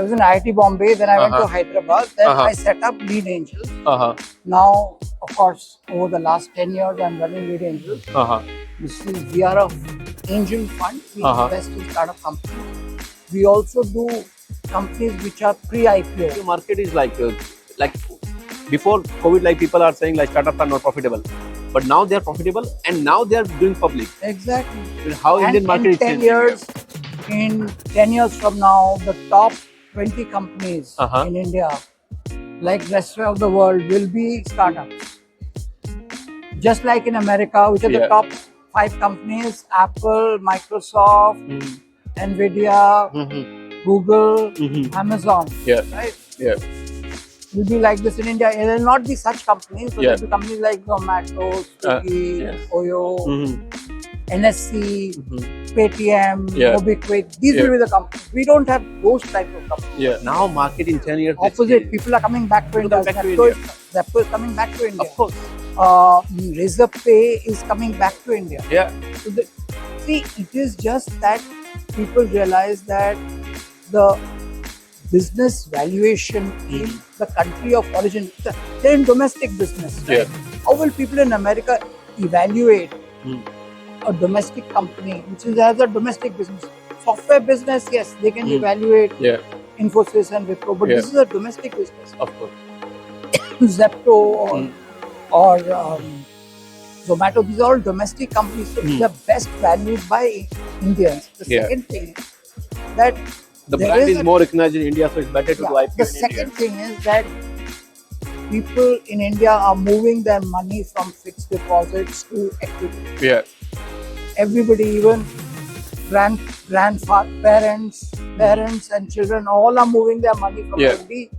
was in IIT Bombay, then I went to Hyderabad, then I set up Lead Angels. Now, of course, over the last 10 years, I'm running Lead Angels. We are a angel fund. We invest in startup companies. We also do companies which are pre-IPO. The market is like before COVID, like people are saying like startups are not profitable. But now they are profitable and now they are doing public. Exactly. How Indian market is changing. In 10 years from now, the top 20 companies in India, like rest of the world, will be startups. Just like in America, which are the top 5 companies: Apple, Microsoft, Nvidia, Google, Amazon. Right? Will be like this in India. It will not be such companies, but there will be companies like Zomato, Swiggy, Oyo, NSC, Paytm, MobiKwik. These will be the companies. We don't have those type of companies. Now market in 10 years. Opposite, people are coming back to India. Zepto is coming back to India. Of course. Razorpay is coming back to India. So see, it is just that people realize that the business valuation in the country of origin, they're in domestic business. Right? How will people in America evaluate a domestic company which has a domestic business? Software business, yes, they can evaluate Infosys and Wipro, but this is a domestic business. Of course. Zepto or Zomato, these are all domestic companies, so they're best valued by Indians. The second thing is that the brand is more recognized in India, so it's better to do IPO. The second thing is that people in India are moving their money from fixed deposits to equity. Everybody, even grandparents, parents and children, all are moving their money from FD.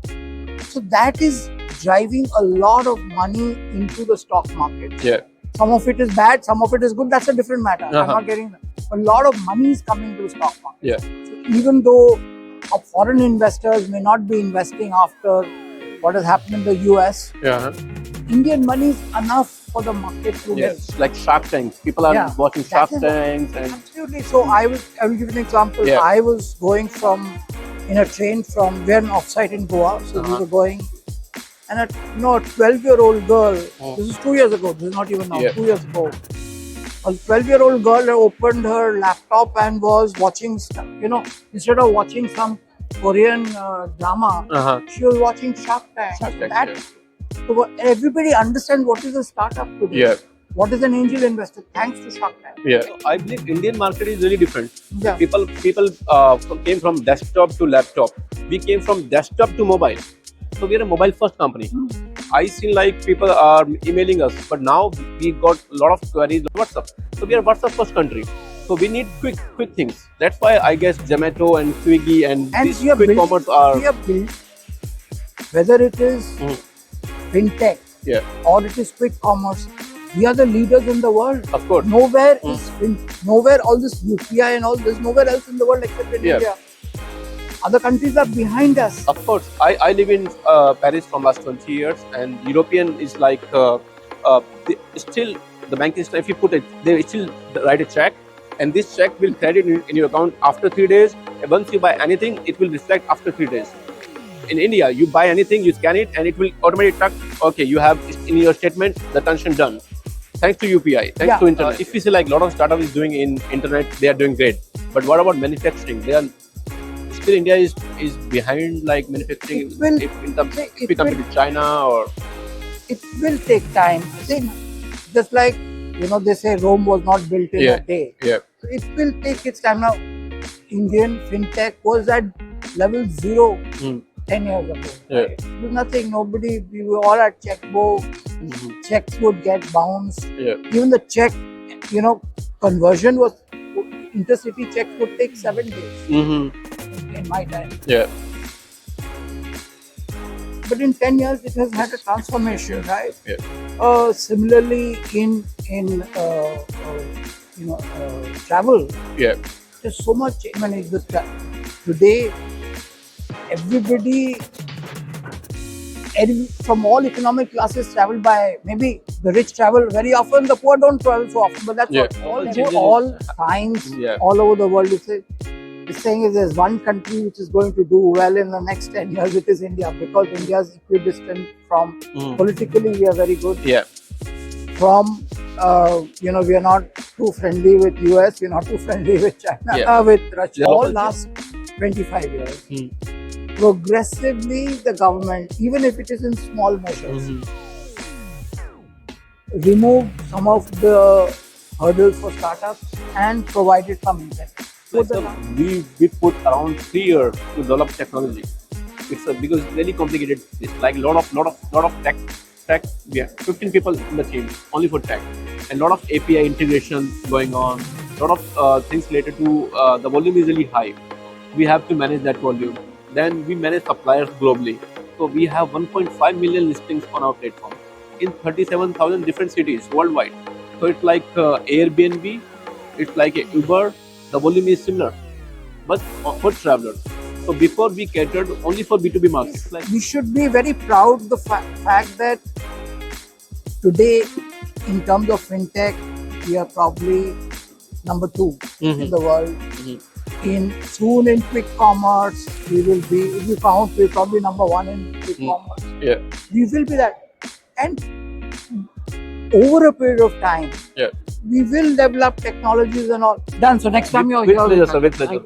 So that is driving a lot of money into the stock market. Some of it is bad, some of it is good. That's a different matter. I'm not getting that. A lot of money is coming to the stock market. So even though foreign investors may not be investing after what has happened in the US, Indian money is enough for the market to get. Like Shark Tanks. People are watching Shark Tanks. Absolutely. So I will give you an example. I was going in a train we're an offsite in Goa. So we were going, and a 12-year-old girl, this is 2 years ago, this is not even now, 2 years ago. A 12-year-old girl opened her laptop and was watching, instead of watching some Korean drama, she was watching Shark Tank. So everybody understands what is a startup today. What is an angel investor? Thanks to Shark Tank. So I believe Indian market is really different. People came from desktop to laptop. We came from desktop to mobile. So we are a mobile first company. I see like people are emailing us, but now we got a lot of queries on WhatsApp. So we are a WhatsApp first country. So we need quick things. That's why I guess Zomato and Swiggy and these quick commerce are. Whether it is fintech or it is quick commerce, we are the leaders in the world. Of course. Nowhere all this UPI and all this, nowhere else in the world except in India. Other countries are behind us. Of course. I live in Paris from last 20 years, and European is like still the bank is, if you put it, they still write a check, and this check will credit in your account after 3 days. Once you buy anything, it will reflect after 3 days. In India, you buy anything, you scan it, and it will automatically track. Okay, you have in your statement the transaction done. Thanks to UPI, thanks to internet. If you see like a lot of startup is doing in internet, they are doing great. But what about manufacturing? They are still India is behind like manufacturing in terms of compared to China or. It will take time. See, just like they say Rome was not built in a day. So it will take its time. Now, Indian fintech was at level 0 10 years ago. Right? There's nothing. Nobody. We were all at checkbook. Checks would get bounced. Even the check, conversion was intercity checks would take 7 days. In my time. But in 10 years, it has had a transformation, right? Similarly, in travel, there's so much. I mean, today, everybody from all economic classes travel by. Maybe the rich travel very often, the poor don't travel so often. But that's what all times, all over the world. is saying if there's one country which is going to do well in the next 10 years, it is India, because India is equidistant from politically, we are very good. Yeah. From we are not too friendly with US, we're not too friendly with China, with Russia. All last 25 years, progressively the government, even if it is in small measures, removed some of the hurdles for startups and provided some incentives. We put around 3 years to develop technology. Because it's very complicated. It's like a lot of tech. We have 15 people in the team only for tech, and lot of API integration going on. Lot of things related to the volume is really high. We have to manage that volume. Then we manage suppliers globally. So we have 1.5 million listings on our platform in 37,000 different cities worldwide. So it's like Airbnb, it's like a Uber. The volume is similar, but for travelers. So before we catered only for B2B markets. We should be very proud of the fact that today, in terms of fintech, we are probably number 2 in the world. Soon in quick commerce, we will be. If you count, we're probably number 1 in quick commerce. Yeah, we will be that, and over a period of time, we will develop technologies and all. Done. So next time you're here, with pleasure, sir. With pleasure.